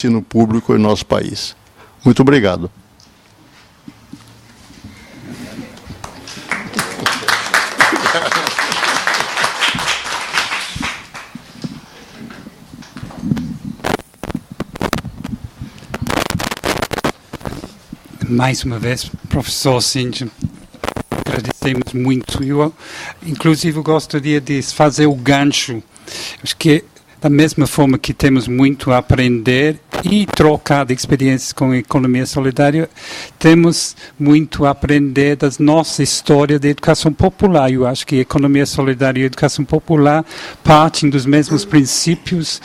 ensino público em nosso país. Muito obrigado. Mais uma vez, professor Síndio, agradecemos muito. Eu, inclusive, gostaria de fazer o gancho. Acho que, da mesma forma que temos muito a aprender e trocar de experiências com a economia solidária, temos muito a aprender da nossa história da educação popular. Eu acho que a economia solidária e a educação popular partem dos mesmos princípios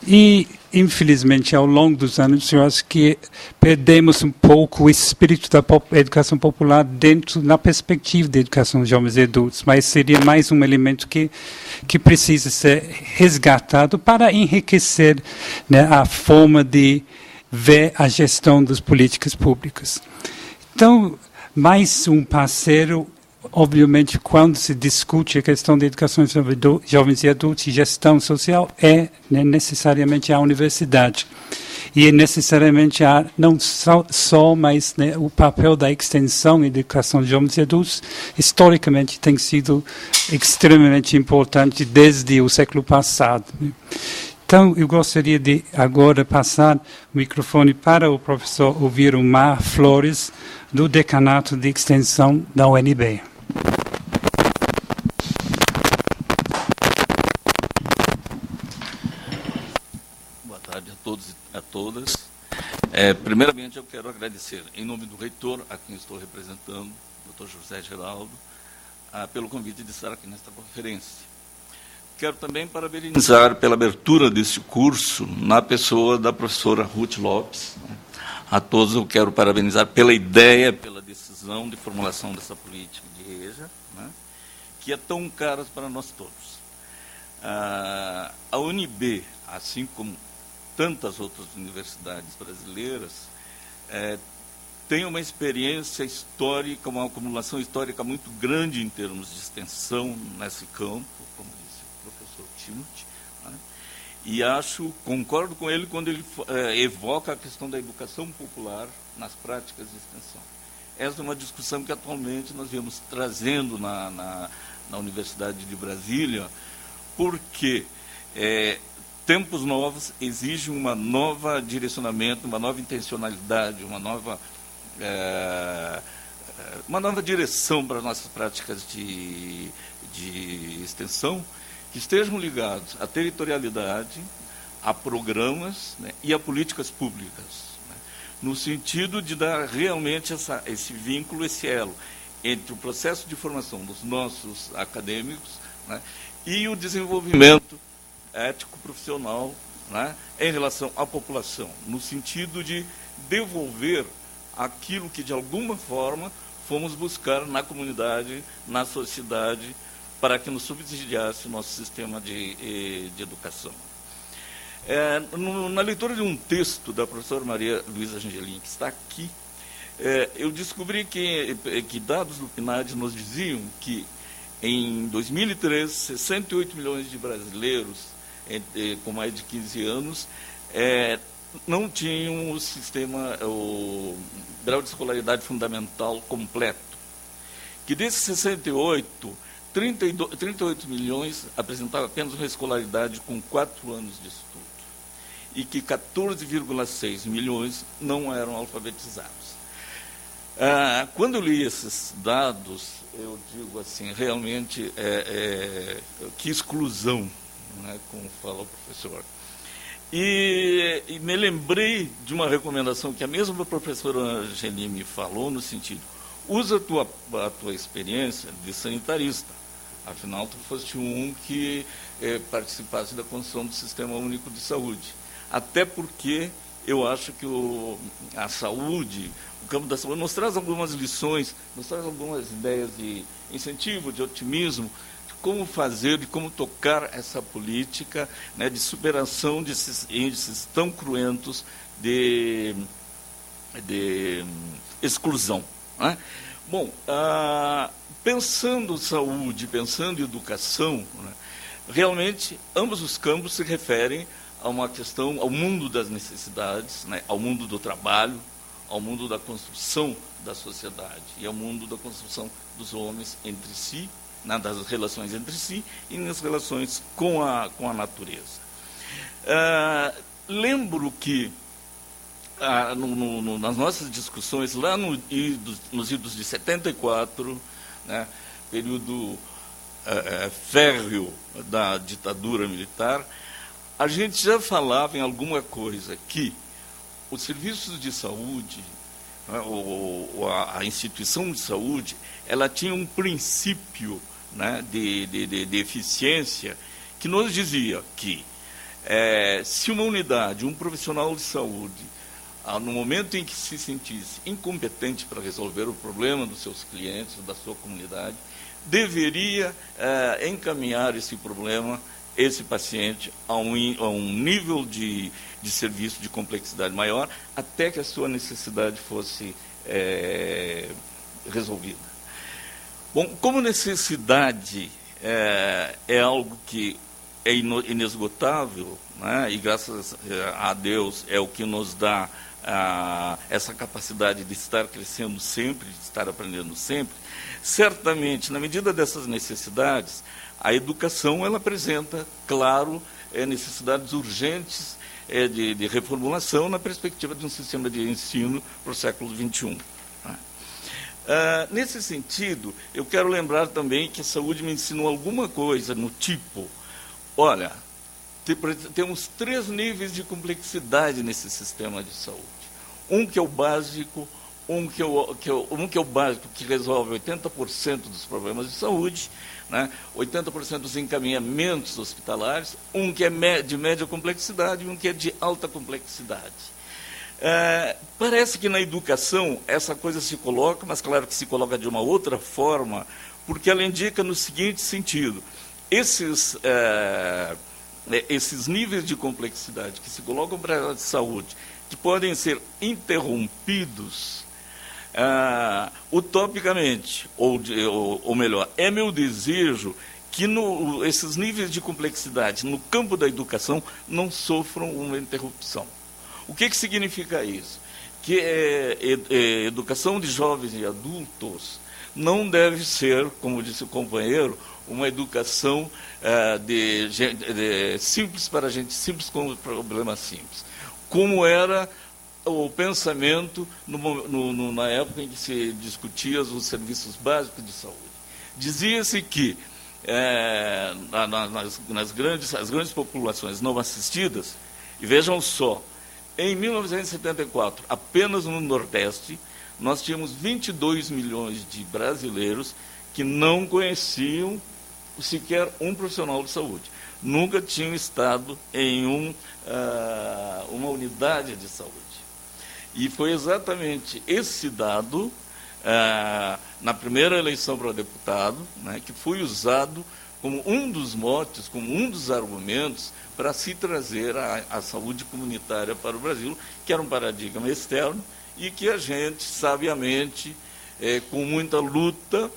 e, infelizmente, ao longo dos anos, eu acho que perdemos um pouco o espírito da educação popular dentro, na perspectiva da educação de jovens e adultos, mas seria mais um elemento que precisa ser resgatado para enriquecer, né, a forma de ver a gestão das políticas públicas. Então, mais um parceiro. Obviamente, quando se discute a questão da educação de jovens e adultos e gestão social, é, né, necessariamente a universidade. E é necessariamente não só, mas, né, o papel da extensão e educação de jovens e adultos, historicamente, tem sido extremamente importante desde o século passado, né? Então, eu gostaria de agora passar o microfone para o professor Elviro Mar Flores, do Decanato de Extensão da UNB. Boa tarde a todos e a todas. Primeiramente, eu quero agradecer, em nome do reitor, a quem estou representando, Dr. José Geraldo, pelo convite de estar aqui nesta conferência. Quero também parabenizar pela abertura deste curso na pessoa da professora Ruth Lopes. A todos eu quero parabenizar pela ideia, pela decisão de formulação dessa política de EJA, né, que é tão cara para nós todos. A UNB, assim como tantas outras universidades brasileiras, tem uma experiência histórica, uma acumulação histórica muito grande em termos de extensão nesse campo, como disse o professor Timothy, né? E concordo com ele quando ele evoca a questão da educação popular nas práticas de extensão. Essa é uma discussão que atualmente nós viemos trazendo na Universidade de Brasília, porque tempos novos exigem uma nova direcionamento, uma nova intencionalidade, uma nova direção para as nossas práticas de extensão, que estejam ligados à territorialidade, a programas, né, e a políticas públicas, né, no sentido de dar realmente esse vínculo, esse elo entre o processo de formação dos nossos acadêmicos, né, e o desenvolvimento ético-profissional, né, em relação à população, no sentido de devolver aquilo que, de alguma forma, fomos buscar na comunidade, na sociedade, para que nos subsidiasse o nosso sistema de educação. Na leitura de um texto da professora Maria Luísa Angelim, que está aqui, eu descobri que dados do PNAD nos diziam que, em 2013, 68 milhões de brasileiros com mais de 15 anos não tinham o grau de escolaridade fundamental completo. Que desses 68, 38 milhões apresentavam apenas uma escolaridade com 4 anos de estudo. E que 14,6 milhões não eram alfabetizados. Quando eu li esses dados, eu digo assim, realmente, que exclusão, né, como fala o professor. E me lembrei de uma recomendação que a mesma professora Angeli me falou, no sentido, usa a tua experiência de sanitarista. Afinal, tu foste um que participasse da construção do Sistema Único de Saúde. Até porque eu acho que a saúde, o campo da saúde, nos traz algumas lições, nos traz algumas ideias de incentivo, de otimismo, de como fazer, de como tocar essa política, né, de superação desses índices tão cruentos de exclusão, né? Bom, pensando saúde, pensando em educação, né, realmente ambos os campos se referem a uma questão, ao mundo das necessidades, né, ao mundo do trabalho, ao mundo da construção da sociedade e ao mundo da construção dos homens entre si, né, das relações entre si e nas relações com a natureza. Lembro que nas nossas discussões, lá nos idos de 74, né, período férreo da ditadura militar, a gente já falava em alguma coisa que os serviços de saúde, né, a instituição de saúde, ela tinha um princípio, né, de eficiência que nos dizia que se uma unidade, um profissional de saúde, no momento em que se sentisse incompetente para resolver o problema dos seus clientes, da sua comunidade, deveria encaminhar esse problema, esse paciente, a um nível de serviço de complexidade maior, até que a sua necessidade fosse resolvida. Bom, como necessidade é algo que é inesgotável, né, e graças a Deus é o que nos dá essa capacidade de estar crescendo sempre, de estar aprendendo sempre, certamente, na medida dessas necessidades, a educação ela apresenta, claro, necessidades urgentes de reformulação na perspectiva de um sistema de ensino para o século XXI. Nesse sentido, eu quero lembrar também que a saúde me ensinou alguma coisa no tipo, olha, temos 3 níveis de complexidade nesse sistema de saúde. Um que é o básico, um que é o básico, que resolve 80% dos problemas de saúde, né, 80% dos encaminhamentos hospitalares, um que é de média complexidade e um que é de alta complexidade. Parece que na educação essa coisa se coloca, mas claro que se coloca de uma outra forma, porque ela indica no seguinte sentido: esses níveis de complexidade que se colocam para a saúde, que podem ser interrompidos utopicamente, ou melhor, é meu desejo que esses níveis de complexidade no campo da educação não sofram uma interrupção. O que significa isso? Que educação de jovens e adultos não deve ser, como disse o companheiro, uma educação simples para gente simples com problemas simples, como era o pensamento na época em que se discutia os serviços básicos de saúde. Dizia-se que as grandes populações não assistidas, e vejam só, em 1974, apenas no Nordeste, nós tínhamos 22 milhões de brasileiros que não conheciam sequer um profissional de saúde. Nunca tinham estado em uma unidade de saúde. E foi exatamente esse dado, na primeira eleição para deputado, né, que foi usado como um dos motes, como um dos argumentos para se trazer a saúde comunitária para o Brasil, que era um paradigma externo e que a gente, sabiamente, com muita luta,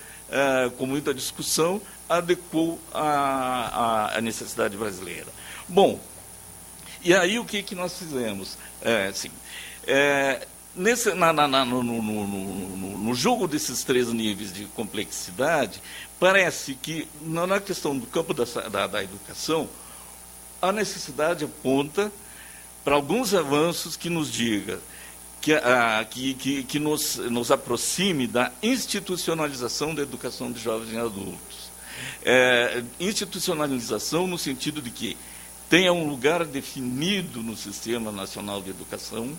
com muita discussão, adequou à necessidade brasileira. Bom, e aí o que nós fizemos? No jogo desses 3 níveis de complexidade, parece que, na questão do campo da educação, a necessidade aponta para alguns avanços que nos diga, que nos aproxime da institucionalização da educação de jovens e adultos. Institucionalização no sentido de que tenha um lugar definido no Sistema Nacional de Educação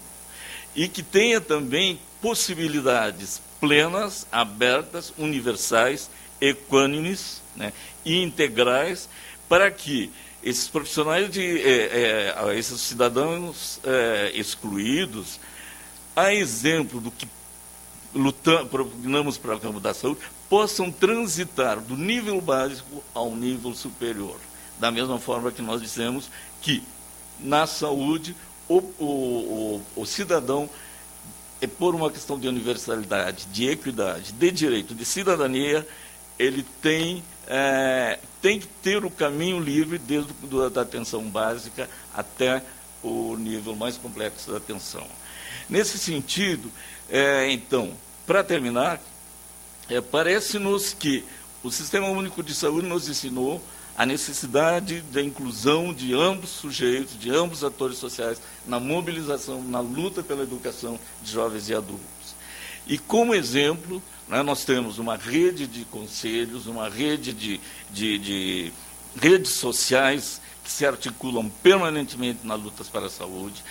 e que tenha também possibilidades plenas, abertas, universais, equânimes, né, e integrais, para que esses profissionais, esses cidadãos excluídos, a exemplo do que propugnamos para o campo da saúde, possam transitar do nível básico ao nível superior. Da mesma forma que nós dissemos que, na saúde, o cidadão, por uma questão de universalidade, de equidade, de direito, de cidadania, ele tem tem que ter o caminho livre desde da atenção básica até o nível mais complexo da atenção. Nesse sentido, então, para terminar, parece-nos que o Sistema Único de Saúde nos ensinou a necessidade da inclusão de ambos sujeitos, de ambos atores sociais, na mobilização, na luta pela educação de jovens e adultos. E, como exemplo, nós temos uma rede de conselhos, uma rede de redes sociais que se articulam permanentemente nas lutas para a saúde.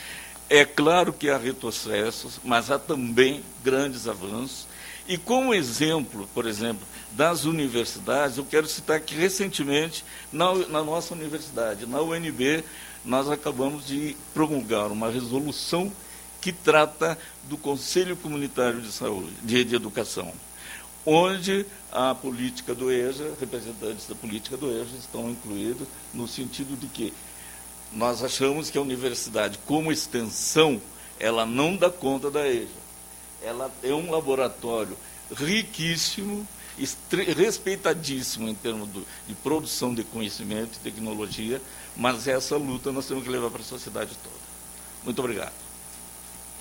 É claro que há retrocessos, mas há também grandes avanços. E como exemplo, por exemplo, das universidades, eu quero citar que recentemente, na nossa universidade, na UNB, nós acabamos de promulgar uma resolução que trata do Conselho Comunitário de Saúde, de Educação, onde a política do EJA, representantes da política do EJA estão incluídos, no sentido de que nós achamos que a universidade, como extensão, ela não dá conta da EJA. Ela é um laboratório riquíssimo, respeitadíssimo em termos de produção de conhecimento e tecnologia, mas essa luta nós temos que levar para a sociedade toda. Muito obrigado.